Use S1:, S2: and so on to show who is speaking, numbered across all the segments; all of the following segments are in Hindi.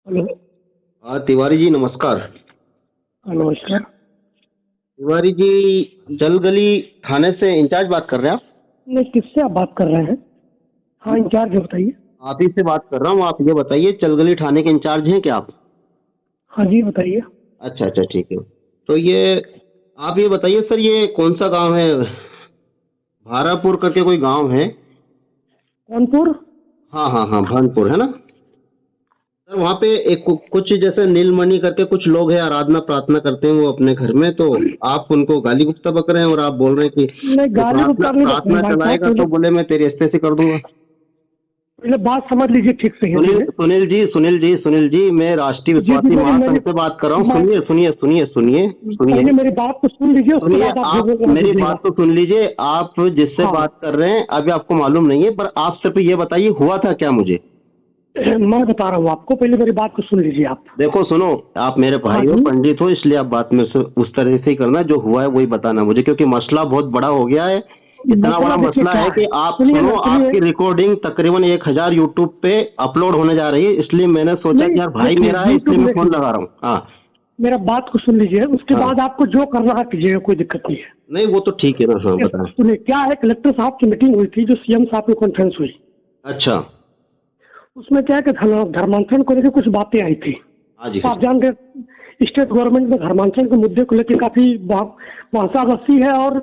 S1: हेलो।
S2: तिवारी जी नमस्कार।
S1: नमस्कार।
S2: तिवारी जी जलगली थाने से इंचार्ज बात कर रहे हैं आप?
S1: नहीं, किससे आप बात कर रहे हैं? हाँ, इंचार्ज है, बताइए।
S2: आप ही से बात कर रहा हूँ। आप ये बताइए चलगली थाने के इंचार्ज हैं क्या आप?
S1: हाँ जी, बताइए।
S2: अच्छा अच्छा ठीक है। तो ये आप ये बताइए सर, ये कौन सा गांव है? भारापुर करके कोई गांव है?
S1: कौनपुर।
S2: हाँ हाँ हाँ, भानपुर है ना सर। वहाँ पे एक कुछ जैसे नीलमणि करके कुछ लोग हैं, आराधना प्रार्थना करते हैं वो अपने घर में। तो आप उनको गाली गुप्ता बक रहे हैं और आप बोल रहे हैं कि
S1: नहीं,
S2: जो
S1: गाली
S2: प्रार्थना
S1: गुप्ता नहीं बक रहे
S2: प्रार्थना
S1: भाई साहब।
S2: चलाएगा
S1: पहले
S2: तो बोले मैं तेरी एस्ते से कर दूंगा।
S1: पहले बात समझ लीजिए ठीक से हिंदी
S2: सुनील
S1: में।
S2: सुनील जी, सुनील जी, सुनील जी, मैं राष्ट्रीय
S1: जी जी,
S2: विश्वासी
S1: मेरी
S2: महासंघ
S1: मेरी
S2: से बात कर रहा हूँ।
S1: मैं
S2: सुनिए सुनिए सुनिए सुनिए सुनिए
S1: पहले मेरी बात को सुन लीजिए, उसके
S2: सुनिए।
S1: बाद आप जो
S2: आप
S1: बोलना
S2: मेरी
S1: दीजिएगा।
S2: बात तो सुन लीजिए। आप जिससे
S1: हाँ।
S2: बात कर रहे हैं अभी आपको मालूम नहीं है, पर आप सिर्फ ये बताइए हुआ था क्या मुझे।
S1: मैं बता रहा हूँ आपको, पहले मेरी बात को सुन लीजिए आप।
S2: देखो सुनो, आप मेरे
S1: हाँ
S2: भाई हो,
S1: जी।
S2: पंडित हो, इसलिए आप बात में से उस तरह से ही करना। जो हुआ है वही बताना मुझे, क्योंकि मसला बहुत बड़ा हो गया है। इतना बड़ा
S1: मसला देखिए
S2: मसला
S1: क्या
S2: है
S1: है,
S2: कि आप
S1: सुनिए
S2: सुनो,
S1: ना, सुनिए।
S2: आपकी रिकॉर्डिंग तकरीबन 1000 यूट्यूब पे अपलोड होने जा रही है। इसलिए मैंने सोचा
S1: नहीं,
S2: कि यार भाई
S1: देखिए
S2: मेरा है, इसलिए
S1: यूट्यूब
S2: मैं फोन
S1: देखिए।
S2: लगा रहा हूँ। हाँ
S1: मेरा बात को सुन लीजिए, उसके
S2: हाँ।
S1: बाद आपको जो करना है कीजिएगा, कोई दिक्कत नहीं है।
S2: नहीं वो तो ठीक है ना। हाँ बताएं।
S1: सुनिए, क्या है, कलेक्टर साहब की मीटिंग हुई थी, जो सीएम साहब की कॉन्फ्रेंस हुई।
S2: अच्छा।
S1: उसमें क्या है कि धर्मांतरण को लेकर कुछ बातें आई थी।
S2: हाँ जी
S1: तो
S2: सर।
S1: आप जानते हैं स्टेट गवर्नमेंट में धर्मांतरण के मुद्दे को लेकर काफी बहसाबसी है, और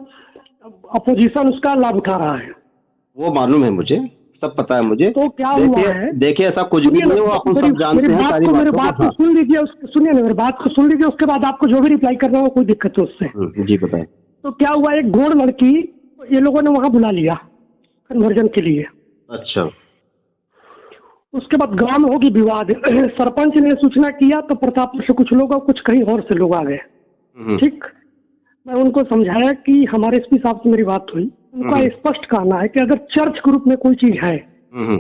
S1: अपोजिशन उसका लाभ उठा रहा है।
S2: वो मालूम है मुझे, सब पता है मुझे।
S1: तो क्या हुआ
S2: देखिए
S1: है,
S2: देखिए, ऐसा कुछ भी
S1: सुनिए ना,
S2: नहीं है, वो अपन
S1: मेरी
S2: सब
S1: मेरी
S2: जानते हैं
S1: बात
S2: सारी
S1: को मेरी
S2: बातों
S1: बात
S2: को।
S1: को
S2: हाँ।
S1: सुन लीजिए, सुनिए ना, मेरी बात को सुन लीजिए, उसके बाद आपको जो भी रिप्लाई करना हो, कोई दिक्कत है उससे।
S2: जी बताएं।
S1: तो क्या हुआ, एक गोड़ लड़की ये लोगों ने वहां बुला लिया कन्वर्जन के लिए।
S2: अच्छा।
S1: उसके बाद गांव में होगी विवाद। सरपंच ने सूचना किया तो प्रतापपुर से कुछ लोग और कुछ कहीं और से लोग आ गए। ठीक। मैं उनको समझाया कि हमारे एसपी साहब से मेरी बात हुई। उनका स्पष्ट कहना है कि अगर चर्च ग्रुप में कोई चीज है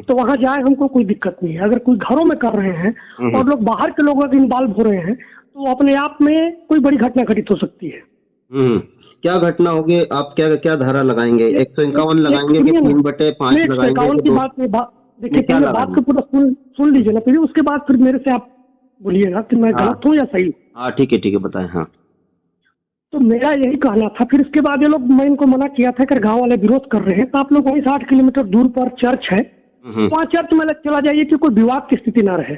S1: तो वहां जाए, हमको कोई दिक्कत नहीं है। अगर कोई घरों में कर रहे हैं और लोग बाहर के लोग अगर इन्वॉल्व हो रहे हैं तो अपने आप में कोई बड़ी घटना घटित हो सकती है।
S2: क्या घटना होगी? आप क्या क्या धारा लगाएंगे? 151 लगाएंगे कि
S1: सुनिए ना,
S2: 3/5
S1: एक
S2: लगाएंगे कि
S1: एकाउंट की
S2: 2?
S1: देखिए,
S2: क्या
S1: पहले बात को
S2: लगाएंगे?
S1: पूरा सुन लीजिए ना, फिर उसके बाद फिर मेरे से आप बोलिएगा कि मैं
S2: हाँ
S1: गलत हूँ या सही हूँ।
S2: हाँ ठीक है बताएं। हाँ।
S1: तो मेरा यही कहना था। फिर इसके बाद ये लोग, मैं इनको मना किया था कि गांव वाले विरोध कर रहे हैं तो आप लोग वहीं 60 किलोमीटर दूर पर चर्च है, वहाँ चर्च में चला जाइए कि कोई विवाद की स्थिति ना रहे।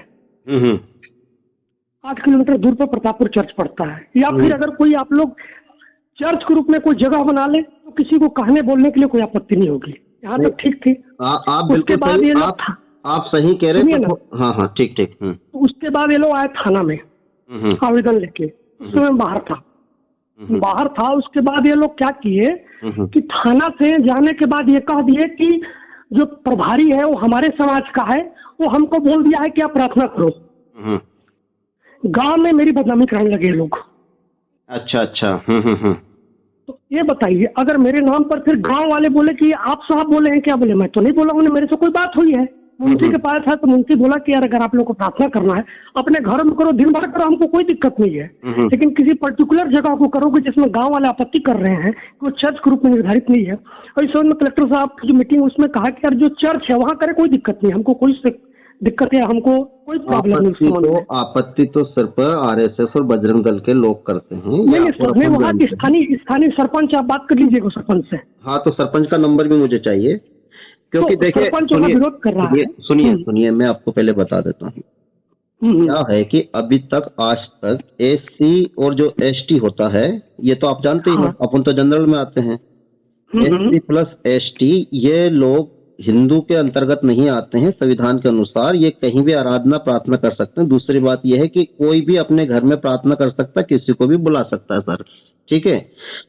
S1: 8 किलोमीटर दूर पर प्रतापपुर चर्च पड़ता है। या फिर अगर कोई आप लोग चर्च के रूप में कोई जगह बना ले तो किसी को कहने बोलने के लिए कोई आपत्ति नहीं होगी। यहाँ तक ठीक थी।
S2: आप
S1: उसके
S2: बिल्कुल
S1: बाद
S2: सही,
S1: ये लोग
S2: आप सही कह रहे
S1: सुनिए
S2: हैं
S1: ना,
S2: हाँ हाँ ठीक ठीक।
S1: तो उसके बाद ये लोग आए थाना में आवेदन लेके। उस समय बाहर था। उसके बाद ये लोग क्या किए कि थाना से जाने के बाद ये कह दिए कि जो प्रभारी है वो हमारे समाज का है, वो हमको बोल दिया है कि आप प्रार्थना करो। गांव में मेरी बदनामी कराने लगे ये लोग।
S2: अच्छा अच्छा।
S1: तो ये बताइए, अगर मेरे नाम पर फिर गांव वाले बोले कि आप साहब बोले हैं, क्या बोले? मैं तो नहीं बोला, उन्हें मेरे से कोई बात हुई है। मुंशी के पास था तो मुंशी बोला कि यार अगर आप लोग को प्रार्थना करना है अपने घर में करो, दिन भर करो, हमको कोई दिक्कत नहीं है, लेकिन किसी पर्टिकुलर जगह को करोगे जिसमें गांव वाले आपत्ति कर रहे हैं कि वो चर्च के रूप में निर्धारित नहीं है। और इस में कलेक्टर साहब की जो मीटिंग उसमें कहा कि यार जो चर्च है वहां करे, कोई दिक्कत नहीं, हमको कोई दिक्कत है, हमको कोई प्रॉब्लम नहीं।
S2: आपत्ति तो सिर्फ आरएसएस और बजरंग दल के लोग करते हैं।
S1: नहीं सर, मैं वहाँ की स्थानीय सरपंच, आप बात कर लीजिएगा सरपंच से।
S2: हाँ तो सरपंच का नंबर भी मुझे चाहिए, क्योंकि
S1: तो
S2: देखिए
S1: सरपंच वहाँ विरोध कर रहा है।
S2: सुनिए मैं आपको पहले बता देता हूँ। क्या है कि अभी तक आज तक एससी और जो एसटी होता है, ये तो आप जानते ही हो, अपन तो जनरल में आते हैं। एससी प्लस एसटी ये लोग हिंदू के अंतर्गत नहीं आते हैं। संविधान के अनुसार ये कहीं भी आराधना प्रार्थना कर सकते हैं। दूसरी बात यह है कि कोई भी अपने घर में प्रार्थना कर सकता है, किसी को भी बुला सकता है सर। ठीक है।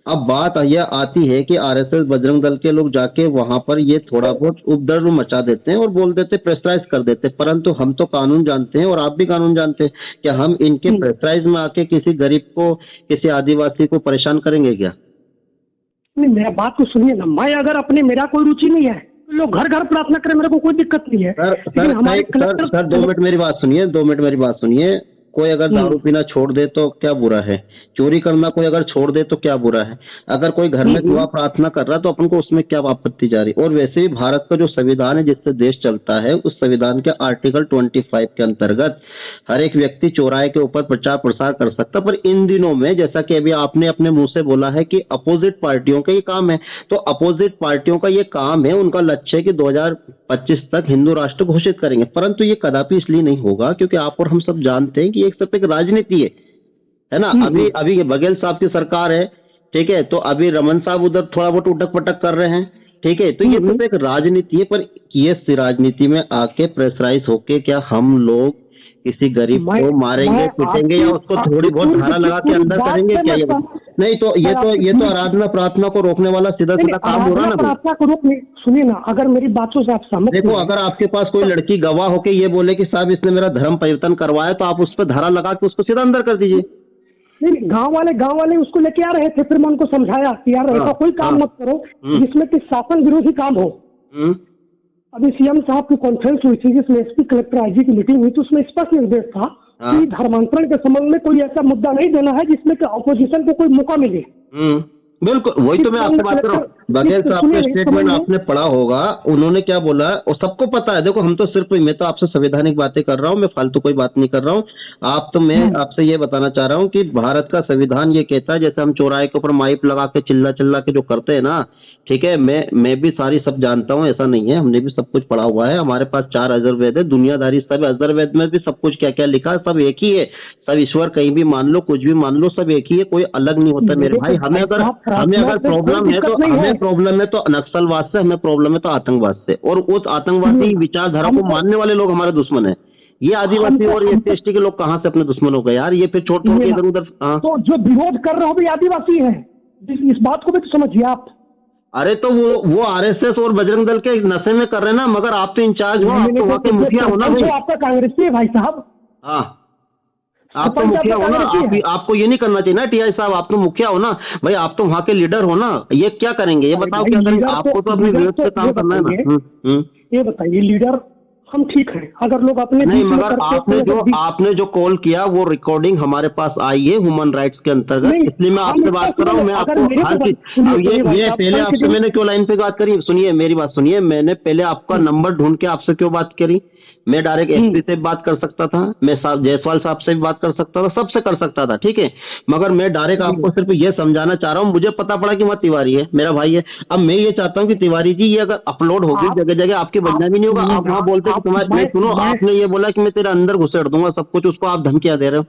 S2: अब बात यह आती है कि आरएसएस बजरंग दल के लोग जाके वहां पर ये थोड़ा बहुत उपद्रव मचा देते हैं और बोल देते, प्रेशराइज कर देते। परंतु हम तो कानून जानते हैं और आप भी कानून जानते हैं। क्या हम इनके प्रेशराइज में आके किसी गरीब को, किसी आदिवासी को परेशान करेंगे क्या?
S1: नहीं, मेरा बात को सुनिए ना, मैं अगर अपने, मेरा कोई रुचि नहीं है तो लोग घर घर प्रार्थना करें, मेरे को कोई दिक्कत नहीं है।
S2: सर 2 मिनट मेरी बात सुनिए, 2 मिनट मेरी बात सुनिए। कोई अगर दारू पीना छोड़ दे तो क्या बुरा है? चोरी करना कोई अगर छोड़ दे तो क्या बुरा है? अगर कोई घर में दुआ प्रार्थना कर रहा है तो अपन को उसमें क्या आपत्ति जा रही? और वैसे भी भारत का जो संविधान है जिससे देश चलता है, उस संविधान के आर्टिकल 25 के अंतर्गत हर एक व्यक्ति चौराहे के ऊपर प्रचार प्रसार कर सकता, पर इन दिनों में जैसा कि अभी आपने अपने मुंह से बोला है कि अपोजिट पार्टियों का ये काम है, तो अपोजिट पार्टियों का ये काम है, उनका लक्ष्य है कि 2025 तक हिंदू राष्ट्र घोषित करेंगे, परंतु ये कदापि इसलिए नहीं होगा क्योंकि आप और हम सब जानते हैं कि एक सब एक राजनीति है ना। अभी बघेल साहब की सरकार है, ठीक है, तो अभी रमन साहब उधर थोड़ा बहुत उठक पटक कर रहे हैं, ठीक है, तो ये सब एक राजनीति है, पर ये राजनीति में आके प्रेशराइज होके क्या हम लोग किसी गरीब को मारेंगे पीटेंगे या उसको थोड़ी बहुत धारा लगा के अंदर करेंगे क्या? नहीं, तो ये तो आराधना प्रार्थना को रोकने वाला सीधा सीधा काम हो रहा है ना।
S1: प्रार्थना को रोकने, सुनिए ना, अगर मेरी बातों से आप सहमत
S2: देखो, अगर आपके पास कोई लड़की गवाह होके ये बोले कि साहब इसने मेरा धर्म परिवर्तन करवाया, तो आप उस पर धारा लगा के उसको सीधा अंदर कर दीजिए।
S1: नहीं, गांव वाले उसको लेके आ रहे थे, फिर मैं उनको समझाया कि यार ऐसा कोई काम मत करो जिसमें कि शासन विरोधी काम हो। अभी सीएम साहब की कॉन्फ्रेंस हुई थी जिसमें एसपी कलेक्टर आईजी की मीटिंग हुई, तो उसमें स्पष्ट निर्देश था कि धर्मांतरण के संबंध में कोई ऐसा मुद्दा नहीं देना है जिसमें कि ऑपोजिशन को कोई मौका मिले।
S2: बिल्कुल, वही तो मैं आपसे बात कर रहा हूँ। बघेल साहब का स्टेटमेंट आपने पढ़ा होगा, उन्होंने क्या बोला और सबको पता है। देखो, हम तो सिर्फ, मैं तो आपसे संवैधानिक बातें कर रहा हूँ, मैं फालतू कोई बात नहीं कर रहा हूँ। मैं आपसे ये बताना चाह रहा हूँ कि भारत का संविधान ये कहता है, जैसे हम चौराहे के ऊपर माइक लगा के चिल्ला के जो करते हैं ना, ठीक है, मैं भी सारी सब जानता हूँ, ऐसा नहीं है, हमने भी सब कुछ पढ़ा हुआ है, हमारे पास 4 अजरवेद है, दुनियादारी सब अजरवेद में भी सब कुछ क्या क्या लिखा है, सब एक ही है, सब ईश्वर कहीं भी मान लो, कुछ भी मान लो, सब एक ही है, कोई अलग नहीं होता मेरे भाई। हमें अगर प्रॉब्लम है तो नक्सलवाद से, हमें प्रॉब्लम है तो आतंकवाद से, और उस आतंकवादी विचारधारा को मानने वाले लोग हमारे दुश्मन है। ये आदिवासी और ये एसटी के लोग कहाँ से अपने दुश्मन हो गए यार? ये फिर छोड़ के इधर उधर।
S1: तो जो विरोध कर रहे हो भी आदिवासी है, इस बात को भी तो समझिए आप।
S2: अरे तो वो आरएसएस और बजरंग दल के नशे में कर रहे हैं ना, मगर आप तो इंचार्ज हो, आप तो वहाँ के मुखिया हो ना भाई।
S1: आपका कांग्रेसी है भाई साहब।
S2: हाँ, आप तो मुखिया हो ना, आपको ये नहीं करना चाहिए ना टीआई साहब, आप तो मुखिया हो ना भाई, आप तो वहाँ के लीडर हो ना। ये क्या करेंगे, ये बताओ क्या करेंगे? आपको तो अपने विरोध पे काम करना है ना।
S1: ये बताइए, लीडर हम ठीक है, अगर लोग अपने
S2: नहीं, मगर आपने जो कॉल किया वो रिकॉर्डिंग हमारे पास आई है ह्यूमन राइट्स के अंतर्गत, इसलिए मैं आपसे बात कर रहा हूँ। मैं आपको हर चीज, ये पहले आपसे मैंने क्यों लाइन पे बात करी, सुनिए मेरी बात सुनिए, मैंने पहले आपका नंबर ढूंढ के आपसे क्यों बात करी? मैं डायरेक्ट एसपी से बात कर सकता था, मैं जायसवाल साहब से भी बात कर सकता था, सबसे कर सकता था, ठीक है, मगर मैं डायरेक्ट आपको सिर्फ ये समझाना चाह रहा हूँ। मुझे पता पड़ा कि वहाँ तिवारी है, मेरा भाई है। अब मैं ये चाहता हूँ कि तिवारी जी, ये अगर अपलोड होगी जगह जगह, आपकी बदनामी नहीं होगा। आप वहाँ बोलते तुम्हारे, सुनो, आपने ये बोला कि मैं तेरे अंदर घुसेड़ दूंगा सब कुछ, उसको आप धमकियां दे रहे हो,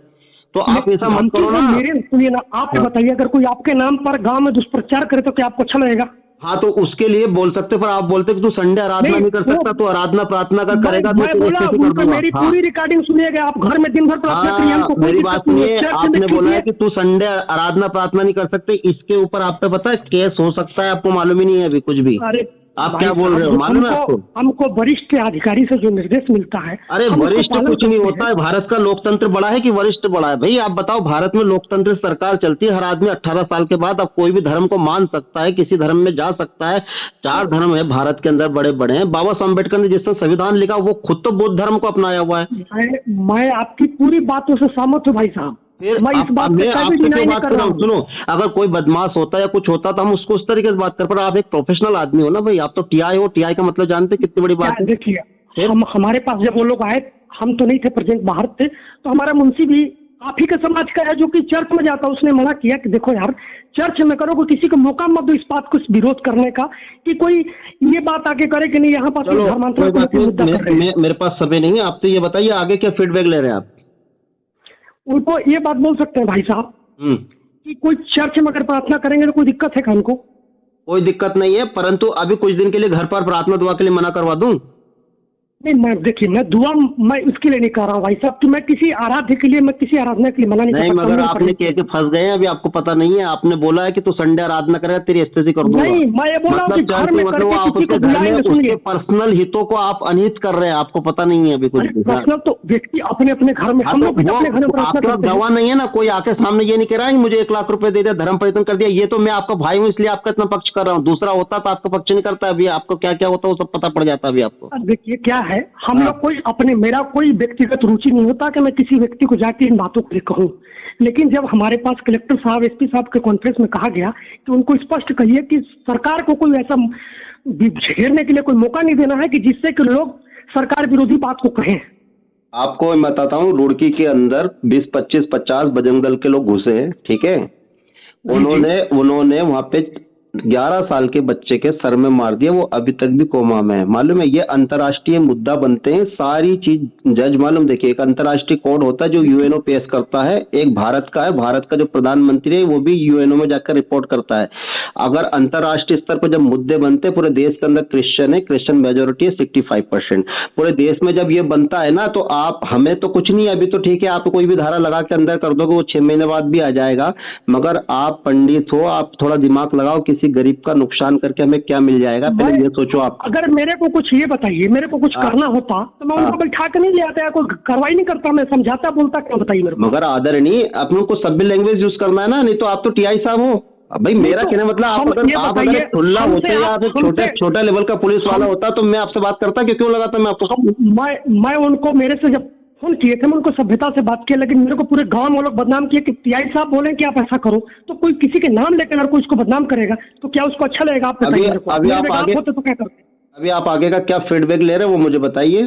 S2: तो आप ऐसा मत करो ना।
S1: सुनिए ना, आप बताइए, अगर कोई आपके नाम पर गाँव में दुष्प्रचार करे तो क्या आपको अच्छा लगेगा?
S2: हाँ, तो उसके लिए बोल सकते, पर आप बोलते कि तू संडे आराधना नहीं कर सकता, तो आराधना प्रार्थना का करेगा तो
S1: मेरी पूरी रिकॉर्डिंग सुनिएगा आप, घर में दिन भर प्रार्थना करिए।
S2: मेरी बात सुनिए, आपने बोला है कि तू संडे आराधना प्रार्थना नहीं कर सकते, इसके ऊपर आपको पता है केस हो सकता है, आपको मालूम ही नहीं है अभी कुछ भी।
S1: अरे
S2: आप क्या बोल रहे हो, मालूम है आपको?
S1: हमको वरिष्ठ अधिकारी से जो निर्देश मिलता है।
S2: अरे वरिष्ठ कुछ नहीं होता है, भारत का लोकतंत्र बड़ा है कि वरिष्ठ बड़ा है? भाई आप बताओ, भारत में लोकतंत्र सरकार चलती है, हर आदमी 18 साल के बाद अब कोई भी धर्म को मान सकता है, किसी धर्म में जा सकता है। 4 धर्म है भारत के अंदर, बड़े बड़े हैं। बाबा साहब अम्बेडकर ने जिसने संविधान लिखा, वो खुद तो बौद्ध धर्म को अपनाया हुआ है।
S1: मैं आपकी पूरी बातों से सहमत हूँ भाई साहब।
S2: मैं आपसे बात कर रहा हूँ, सुनो, अगर कोई बदमाश होता या कुछ होता तो हम उसको उस तरीके से बात कर, पर आप एक प्रोफेशनल आदमी हो ना भाई, आप तो टीआई हो, टीआई का मतलब जानते कितनी बड़ी बात है।
S1: देखिए, हमारे पास जब वो लोग आए, हम तो नहीं थे प्रेजेंट, बाहर थे, तो हमारा मुंशी भी आप ही के समाज का है जो कि चर्च में जाता, उसने मना किया कि देखो यार, चर्च में करो, कोई किसी को मौका मत दो इस बात को विरोध करने का, कि कोई ये बात आगे करे कि नहीं यहाँ पास धर्मांतरण।
S2: मेरे पास समय नहीं है, आप तो ये बताइए आगे क्या फीडबैक ले रहे हैं आप?
S1: उनको ये बात बोल सकते हैं भाई साहब कि कोई चर्च में अगर प्रार्थना करेंगे तो कोई दिक्कत है क्या उनको?
S2: कोई दिक्कत नहीं है, परंतु अभी कुछ दिन के लिए घर पर प्रार्थना दुआ के लिए मना करवा दूं?
S1: नहीं, मैं देखिए, मैं दुआ मैं उसके लिए नहीं कर रहा हूँ भाई साहब, कि मैं किसी आराध्य के लिए, मैं किसी आराधना के लिए मना नहीं कर सकता।
S2: मगर आपने कह के फंस गए हैं, अभी आपको पता नहीं है। आपने बोला है कि तू संडे आराधना करेगा, तेरी स्थिति कर दूंगा।
S1: नहीं, मैं ये बोला हूं कि घर में करके किसी को बुलाएंगे,
S2: उसके पर्सनल हितों को आप अनित कर रहे हैं, आपको पता नहीं है अभी कुछ।
S1: पर्सनल तो व्यक्ति अपने अपने घर में, हम लोग अपने घर में
S2: आपका गवाह नहीं है ना, कोई आके सामने ये नहीं कह रहा है मुझे 1 लाख रुपए दे दिया, धर्म परिवर्तन कर दिया। ये तो मैं आपका भाई हूँ, इसलिए आपका इतना पक्ष कर रहा हूँ। दूसरा होता तो आपका पक्ष नहीं करता। अभी आपको क्या क्या होता है वो सब पता पड़ जाता है अभी आपको।
S1: देखिए क्या है, हम लोग अपने, मेरा कोई व्यक्तिगत रुचि नहीं होता कि मैं किसी व्यक्ति को जाके इन बातों को कहूं, लेकिन जब हमारे पास कलेक्टर साहब, एसपी साहब के कॉन्फ्रेंस में कहा गया कि उनको स्पष्ट कहिए कि सरकार को कोई ऐसा घेरने के लिए कोई मौका नहीं देना है कि जिससे कि लोग सरकार विरोधी बात को कहें।
S2: आपको मैं बताता हूँ, रुड़की के अंदर 20, 25, 50 बजरंग दल के लोग घुसे हैं, ठीक है। उन्होंने वहां पे 11 साल के बच्चे के सर में मार दिया, वो अभी तक भी कोमा में है, मालूम है। ये अंतर्राष्ट्रीय मुद्दा बनते हैं सारी चीज, जज मालूम। देखिए, एक अंतर्राष्ट्रीय कोड होता है जो यूएनओ पेश करता है, एक भारत का है, भारत का जो प्रधानमंत्री है वो भी यूएनओ में जाकर रिपोर्ट करता है। अगर अंतर्राष्ट्रीय स्तर पर जब मुद्दे बनते हैं, पूरे देश के अंदर क्रिश्चियन है, क्रिश्चियन मेजोरिटी है 65%, पूरे देश में जब ये बनता है ना, तो आप, हमें तो कुछ नहीं, अभी तो ठीक है, आप कोई भी धारा लगा के अंदर कर दोगे, वो 6 महीने बाद भी आ जाएगा। मगर आप पंडित हो, आप थोड़ा दिमाग लगाओ, किसी गरीब का नुकसान करके हमें क्या मिल जाएगा, पहले ये सोचो आप।
S1: अगर मेरे को कुछ ये बताइए, मेरे को कुछ करना होता तो मैं उनको बैठा के नहीं ले आता, कोई कार्रवाई नहीं करता, मैं समझाता बोलता, क्या बताइए मेरे को।
S2: मगर आदरणीय, अपन को सभ्य लैंग्वेज यूज करना है ना, नहीं तो आप तो टीआई साहब हो। भाई मेरा कहना मतलब, आप अगर खुला होते या फिर छोटा लेवल का पुलिस वाला होता तो मैं आपसे बात करता, क्यों लगाता मैं आपको।
S1: मैं उनको, मेरे से जब फोन किए थे, मैं उनको सभ्यता से बात किया, लेकिन मेरे को पूरे गांव में लोग बदनाम किए कि टीआई साहब बोले कि आप ऐसा करो। तो कोई किसी के नाम लेकर अगर कोई उसको बदनाम करेगा तो क्या उसको अच्छा लगेगा? आप बताइए मेरे को।
S2: अभी आप आगे का क्या फीडबैक ले रहे हैं वो मुझे बताइए।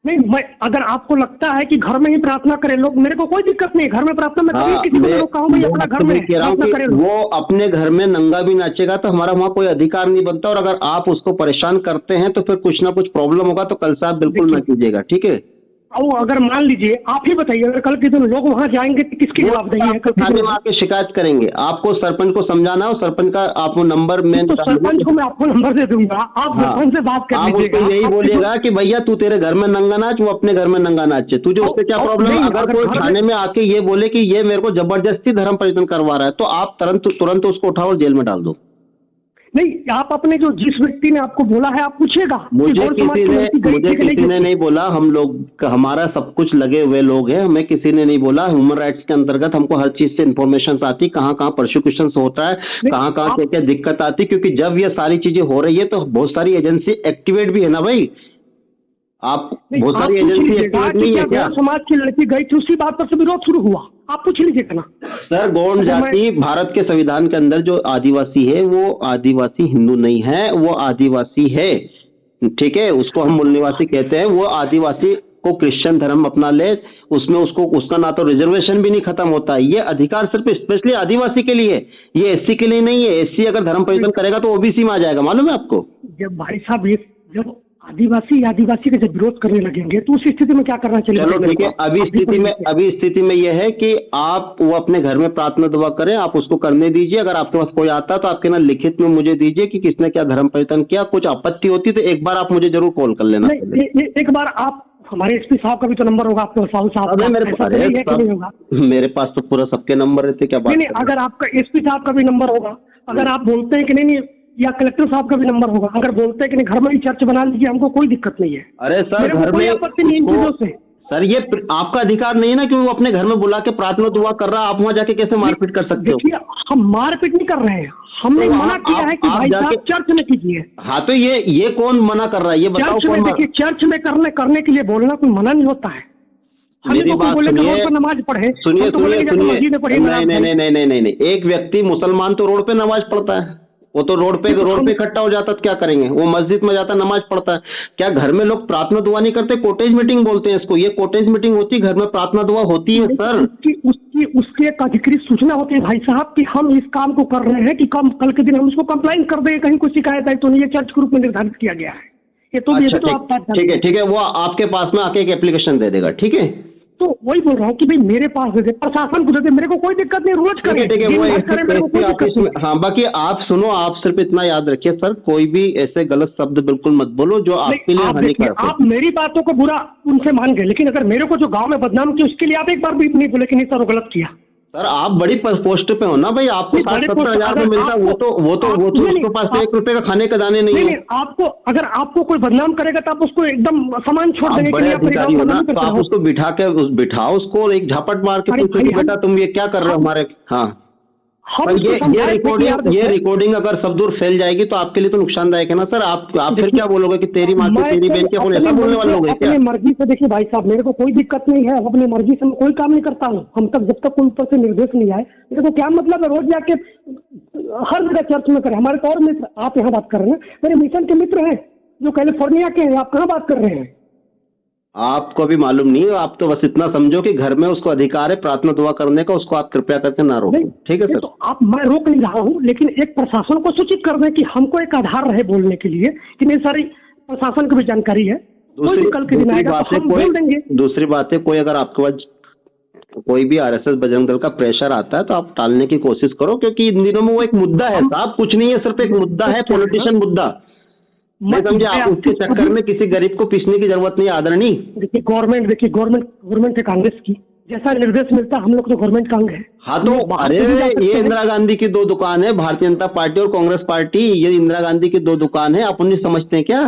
S1: नहीं, मैं, अगर आपको लगता है कि घर में ही प्रार्थना करें लोग, मेरे को कोई दिक्कत नहीं, घर में प्रार्थना मैं किसी को कहूँ अपना घर में प्रार्थना करें।
S2: वो अपने घर में नंगा भी नाचेगा तो हमारा वहाँ कोई अधिकार नहीं बनता, और अगर आप उसको परेशान करते हैं तो फिर कुछ ना कुछ प्रॉब्लम होगा, तो कल से आप बिल्कुल ना कीजिएगा, ठीक है।
S1: और अगर मान लीजिए, आप ही बताइए, अगर कल के दिन लोग वहां जाएंगे तो किसकी जवाबदेही है?
S2: थाने में आके शिकायत करेंगे, आपको सरपंच को समझाना हो, सरपंच का आपको नंबर में,
S1: तो सरपंच को मैं आपको नंबर दे दूंगा, आप सरपंच से बात कर लीजिएगा।
S2: आप यही बोलिएगा कि भैया तू तेरे घर में नंगा नाच, वो अपने घर में नंगा नाचे, तुझे उससे क्या प्रॉब्लम। अगर कोई थाने में आके ये बोले कि ये मेरे को जबरदस्ती धर्म परिवर्तन करवा रहा है, तो आप तुरंत उसको उठाओ और जेल में डाल दो।
S1: नहीं, आप अपने जो जिस व्यक्ति ने आपको बोला है आप पूछेगा।
S2: मुझे किसी ने नहीं बोला, हम लोग, हमारा सब कुछ लगे हुए लोग हैं, हमें किसी ने नहीं बोला। ह्यूमन राइट्स के अंतर्गत हमको हर चीज से इन्फॉर्मेशन आती, कहाँ कहाँ प्रोसिक्यूशन होता है, कहाँ कहाँ से क्या दिक्कत आती, क्योंकि जब ये सारी चीजें हो रही है तो बहुत सारी एजेंसी एक्टिवेट भी है ना भाई। आप बहुत सारी एजेंसी एक्टिवेट नहीं है क्या?
S1: समाज की लड़की गई थी, उसी बात पर से विरोध शुरू हुआ, आप पूछ लीजिएगा ना।
S2: सर, गौंड जाति भारत के संविधान के अंदर जो आदिवासी है, वो आदिवासी हिंदू नहीं है, वो आदिवासी है, ठीक है। उसको हम मूल निवासी कहते हैं। वो आदिवासी को क्रिश्चियन धर्म अपना ले, उसमें उसका ना तो रिजर्वेशन भी नहीं खत्म होता है। ये अधिकार सिर्फ स्पेशली आदिवासी के लिए, ये एससी के लिए नहीं है। एससी अगर धर्म परिवर्तन करेगा तो ओबीसी में आ जाएगा, मालूम है आपको।
S1: जब भाई साहब, ये जब आदिवासी का जब विरोध करने लगेंगे तो उस स्थिति में क्या करना चाहिए?
S2: चलो ठीक है, अभी स्थिति में यह है कि आप वो अपने घर में प्रार्थना दुआ करें, आप उसको करने दीजिए। अगर आपके पास कोई आता तो आपके ना लिखित में मुझे दीजिए कि किसने क्या धर्म परिवर्तन किया। कुछ आपत्ति होती तो एक बार आप मुझे जरूर कॉल कर लेना।
S1: एक बार आप, हमारे एसपी साहब का भी तो नंबर होगा आपके साहब?
S2: मेरे पास तो पूरा सबके नंबर रहते, क्या बात।
S1: नहीं, अगर आपका एसपी साहब का भी नंबर होगा, अगर आप बोलते हैं कि नहीं, या कलेक्टर साहब का भी नंबर होगा, अगर बोलते हैं कि नहीं घर में ही चर्च बना लीजिए, हमको कोई दिक्कत नहीं है।
S2: अरे सर, घर में
S1: आपत्ति नहीं इन चीजों से।
S2: सर, ये आपका अधिकार नहीं है ना कि वो अपने घर में बुला के प्रार्थना दुआ कर रहा है, आप वहां जाके कैसे मारपीट कर सकते हो?
S1: देखिए, हम मारपीट नहीं कर रहे हैं, हमने मना किया है कि भाई साहब चर्च में कीजिए।
S2: हाँ, तो ये कौन मना कर रहा है, ये बताओ।
S1: देखिए, चर्च में करने के लिए बोलना कोई मना नहीं होता है।
S2: मेरी बात सुनिए,
S1: नमाज पढ़े,
S2: सुनिए, नहीं, एक व्यक्ति मुसलमान तो रोड पे नमाज पढ़ता है, वो तो रोड पे इकट्ठा हो जाता, तो क्या करेंगे? वो मस्जिद में जाता, नमाज पढ़ता है। क्या घर में लोग प्रार्थना दुआ नहीं करते? कोटेज मीटिंग बोलते हैं इसको, ये कोटेज मीटिंग होती है, घर में प्रार्थना दुआ होती है सर।
S1: उसकी एक अधिकृत सूचना होती है भाई साहब कि हम इस काम को कर रहे हैं, कि कल के दिन हम उसको कंप्लेंट कर देंगे, कहीं कोई शिकायत आई तो नहीं। ये चर्च ग्रुप में निर्धारित किया गया है, ये तो ठीक है, वो आपके पास में आके एक एप्लीकेशन दे देगा, ठीक है। तो वही बोल रहा हूँ कि भाई मेरे पास दे दे, प्रशासन को दे दे, मेरे को कोई दिक्कत नहीं, रोज करें।
S2: हाँ, बाकी आप सुनो, आप सिर्फ इतना याद रखिए सर, कोई भी ऐसे गलत शब्द बिल्कुल मत बोलो जो आपके लिए हानिकारक है।
S1: आप मेरी बातों को बुरा उनसे मान गए, लेकिन अगर मेरे को जो गांव में बदनाम किया उसके लिए आप एक बार भी नहीं बोले कि नहीं सर वो गलत किया।
S2: सर, आप बड़ी पोस्ट पे हो ना भाई, आपको 60-70 में मिलता है, वो तो उसके पास 1 रुपए का खाने का दाने नहीं है।
S1: आपको, अगर आपको कोई बदनाम करेगा तो आप उसको एकदम सामान छोड़ देंगे।
S2: बड़े अधिकारी हो ना, तो आप उसको बिठाओ उसको, एक झापट मार के पूछो कि बेटा तुम ये क्या कर रहे हो हमारे। हाँ, ये रिकॉर्डिंग अगर सब दूर फैल जाएगी तो आपके लिए तो नुकसानदायक है ना सर। आप फिर क्या बोलोगे कि तेरी माँ की तेरी बहन, क्या बोले, ऐसा बोलने वाले लोग हैं क्या?
S1: अपनी मर्जी से देखिए भाई साहब, मेरे को कोई दिक्कत नहीं है, अपनी मर्जी से मैं कोई काम नहीं करता हूँ, हम तक जब तक कोई ऊपर से निर्देश नहीं आए। मेरे को क्या मतलब है रोज जाके हर जगह चर्च में करें? हमारे तो और मित्र, आप यहाँ बात कर रहे हैं, मेरे मिशन के मित्र हैं जो कैलिफोर्निया के हैं, आप कहाँ बात कर रहे हैं?
S2: आपको भी मालूम नहीं है, आप तो बस इतना समझो कि घर में उसको अधिकार है प्रार्थना दुआ करने का, उसको आप कृपया करके ना रोकें, ठीक है सर?
S1: तो आप, मैं रोक नहीं रहा हूँ, लेकिन एक प्रशासन को सूचित कर दें कि हमको एक आधार रहे बोलने के लिए कि नहीं सारी प्रशासन को भी जानकारी है, कोई भी कल के दिन आएगा तो हम बोल देंगे।
S2: दूसरी बात है, कोई अगर आपके पास कोई भी आरएसएस बजरंग दल का प्रेशर आता है तो आप टालने की कोशिश करो, क्योंकि इन दिनों में वो एक मुद्दा है साहब, कुछ नहीं है, सिर्फ एक मुद्दा है, पॉलिटिशियन मुद्दा। मैं समझे, आप उसके चक्कर में किसी गरीब को पीसने की जरूरत नहीं। आदरणीय
S1: देखिए गवर्नमेंट है कांग्रेस की, जैसा निर्देश मिलता हम लोग तो गवर्नमेंट कांग है।
S2: हाँ तो अरे ये इंदिरा गांधी की 2 दुकान है, भारतीय जनता पार्टी और कांग्रेस पार्टी, ये इंदिरा गांधी की 2 दुकान है, आप उन्हें समझते हैं क्या?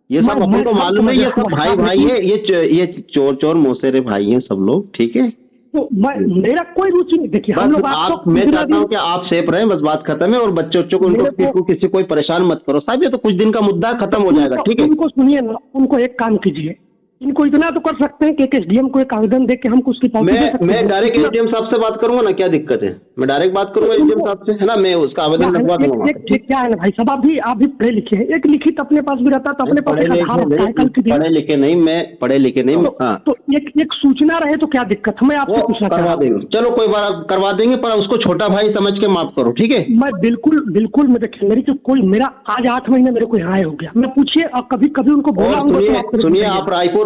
S2: ये सब अपन को मालूम है, ये सब भाई भाई है, ये चोर मौसेरे भाई हैं सब लोग, ठीक है?
S1: तो मेरा कोई रुचि नहीं। देखिए हम लोग
S2: मैं चाहता हूँ कि आप सेफ रहें, बस बात खत्म है। और बच्चों को उनको किसी कोई परेशान मत करो साहब, ये तो कुछ दिन का मुद्दा है, खत्म हो जाएगा, ठीक है?
S1: उनको सुनिए ना, उनको एक काम कीजिए, इनको इतना तो कर सकते हैं कि एसडीएम को एक आवेदन देके हमको उसकी
S2: मैं डायरेक्ट एसडीएम साहब से बात करूंगा ना, क्या दिक्कत है? मैं डायरेक्ट बात करूंगा एसडीएम साहब से, है ना? मैं उसका आवेदन लगवा दूंगा।
S1: क्या है ना भाई साहब, आप भी पढ़े लिखे हैं, एक लिखित अपने पास भी रहता तो अपने पास
S2: पढ़े लिखे नहीं, मैं पढ़े लिखे नहीं।
S1: तो एक सूचना रहे तो क्या दिक्कत, मैं आपसे पूछना
S2: करवा देंगे, चलो कोई बात करवा देंगे, पर उसको छोटा भाई समझ के माफ करो, ठीक है?
S1: मैं बिल्कुल मैं देखिए, मेरा आज 8 महीने मेरे को यहाँ हो गया, मैं पूछिए और कभी उनको बोला।
S2: सुनिए, आप रायपुर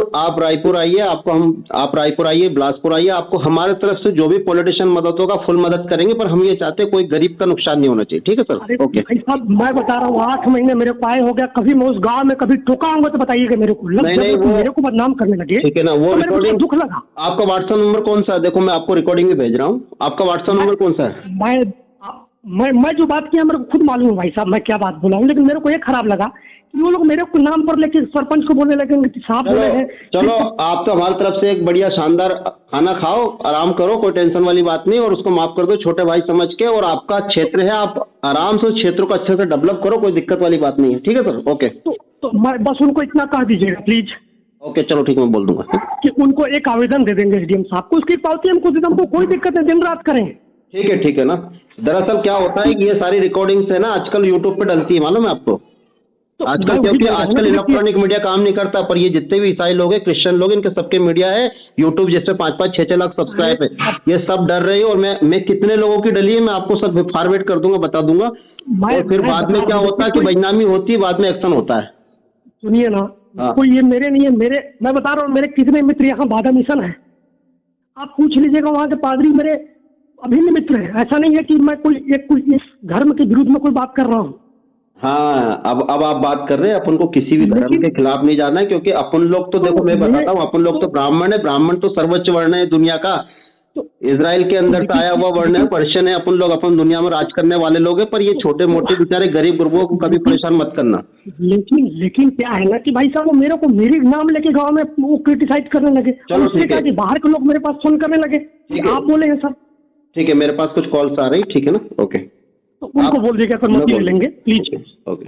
S2: आइए, आप रायपुर आइए, बिलासपुर आइए, आपको हमारे तरफ से जो भी पॉलिटिशियन मदद होगा फुल मदद करेंगे, पर हम ये चाहते हैं कोई गरीब का नुकसान नहीं होना चाहिए, ठीक है सर? ओके
S1: भाई साहब, मैं बता रहा हूँ 8 महीने मेरे को आए हो गया, कभी मैं उस गांव में कभी टोका होगा तो बताइएगा मेरे को।
S2: नहीं,
S1: मेरे को बदनाम करने लगे,
S2: ठीक है ना? वो रिकॉर्डिंग
S1: दुख लगा।
S2: आपका व्हाट्सएप नंबर कौन सा है? देखो मैं आपको रिकॉर्डिंग भी भेज रहा हूँ, आपका व्हाट्सएप नंबर कौन सा है?
S1: मैं जो बात किया मेरे को खुद मालूम है भाई साहब, मैं क्या बात बोला हूँ, लेकिन मेरे को ये खराब लगा कि वो लोग मेरे को नाम पर लेके सरपंच को बोलने लगे साहब बोले हैं।
S2: चलो आप तो हमारी तरफ से एक बढ़िया शानदार खाना खाओ, आराम करो, कोई टेंशन वाली बात नहीं, और उसको माफ कर दो छोटे भाई समझ के। और आपका क्षेत्र है, आप आराम से क्षेत्र को अच्छे से डेवलप करो, कोई दिक्कत वाली बात नहीं है, ठीक है सर? ओके,
S1: तो मैं बस उनको इतना कह दीजिएगा प्लीज।
S2: ओके चलो ठीक है, मैं बोल दूंगा
S1: कि उनको एक आवेदन दे देंगे एसडीएम साहब को, उसकी पावती हमको दे, हमको कोई दिक्कत है, दिन रात करें।
S2: ठीक है ना? दरअसल क्या होता है कि ये सारी रिकॉर्डिंग्स है ना आजकल यूट्यूब पे डलती है, मालूम है आपको? आजकल क्योंकि आजकल इलेक्ट्रॉनिक मीडिया काम नहीं करता, पर ये जितने भी ईसाई लोग हैं, क्रिश्चियन लोग, इनके सबके मीडिया है यूट्यूब, जिसपे 5-5, 6-6 लाख सब्सक्राइब है, ये सब डर रही है। और मैं कितने लोगों की डली है मैं आपको सब फॉरवर्ड कर दूंगा, बता दूंगा। और फिर बाद में क्या होता है कि बदनामी होती है, बाद में एक्शन होता है।
S1: सुनिए ना, कोई ये मेरे नहीं है, मैं बता रहा हूँ मेरे कितने मित्र यहाँ बाधा मिशन है, आप पूछ लीजिएगा वहां के पादरी मेरे अभिन्न मित्र है। ऐसा नहीं है कि मैं कोई इस धर्म के विरुद्ध में कोई बात कर रहा हूँ।
S2: हाँ, अब आप बात कर रहे हैं, अपन को किसी भी धर्म के खिलाफ नहीं जाना है, क्योंकि अपन लोग तो देखो मैं बताता हूँ, अपन लोग तो ब्राह्मण है, ब्राह्मण तो सर्वोच्च वर्ण है दुनिया का, इजराइल के अंदर से आया हुआ वर्ण है, पर्शियन है, अपन लोग अपन दुनिया में राज करने वाले लोग हैं। पर ये छोटे मोटे बेचारे गरीब गुरबों को कभी परेशान मत करना।
S1: लेकिन क्या है ना कि भाई साहब वो मेरे को मेरी नाम लेके गाँव में वो क्रिटिसाइज करने लगे,
S2: चलो ठीक है,
S1: बाहर के लोग मेरे पास फोन करने लगे, आप बोले हैं सर।
S2: ठीक है, मेरे पास कुछ कॉल्स आ रही, ठीक है ना? ओके,
S1: तो उनको बोल दीजिएगा, लेंगे प्लीज।
S2: ओके।